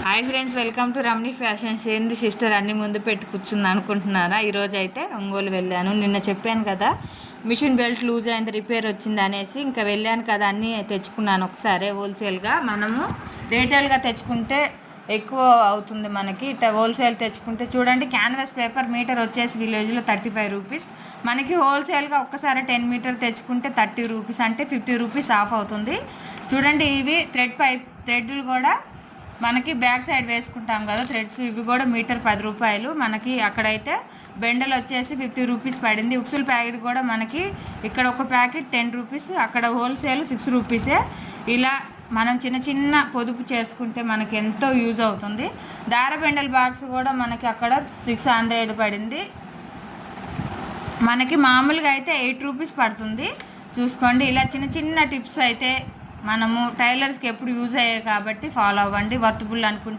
Hi friends, welcome to Ramani fashions. ఏంది sister అన్ని ముందు పెట్టి కూర్చుంది అనుకుంటున్నారా? ఈరోజు అయితే ఒంగోలు వెళ్ళాను. నిన్న చెప్పాను కదా మిషన్ బెల్ట్ లూజ్ అయింది, రిపేర్ వచ్చింది అనేసి. ఇంకా వెళ్ళాను కదా, అన్నీ తెచ్చుకున్నాను ఒకసారి. హోల్సేల్గా మనము రీటైల్గా తెచ్చుకుంటే ఎక్కువ అవుతుంది మనకి. ఇట్లా హోల్సేల్ తెచ్చుకుంటే చూడండి, క్యాన్వాస్ పేపర్ మీటర్ వచ్చేసి విలేజ్లో 35 రూపీస్. మనకి హోల్సేల్గా ఒక్కసారి 10 మీటర్ తెచ్చుకుంటే 30 రూపీస్, అంటే 50 రూపీస్ ఆఫ్ అవుతుంది. చూడండి, ఇవి థ్రెడ్లు కూడా మనకి బ్యాక్ సైడ్ వేసుకుంటాం కదా థ్రెడ్స్, ఇవి కూడా మీటర్ 10 రూపాయలు మనకి. అక్కడైతే బెండలు వచ్చేసి 50 రూపీస్ పడింది. ఉక్సుల ప్యాకెట్ కూడా మనకి ఇక్కడ ఒక ప్యాకెట్ 10 రూపీస్, అక్కడ హోల్సేల్ 6 రూపీసే. ఇలా మనం చిన్న చిన్న పొదుపు చేసుకుంటే మనకి ఎంతో యూజ్ అవుతుంది. దార బెండల్ బాక్స్ కూడా మనకి అక్కడ 600 పడింది. మనకి మామూలుగా అయితే 8 రూపీస్ పడుతుంది. చూసుకోండి, ఇలా చిన్న చిన్న టిప్స్ అయితే మనము టైలర్స్కి ఎప్పుడు యూజ్ అయ్యాయి కాబట్టి ఫాలో అవ్వండి. వర్తబుల్ అనుకుంటే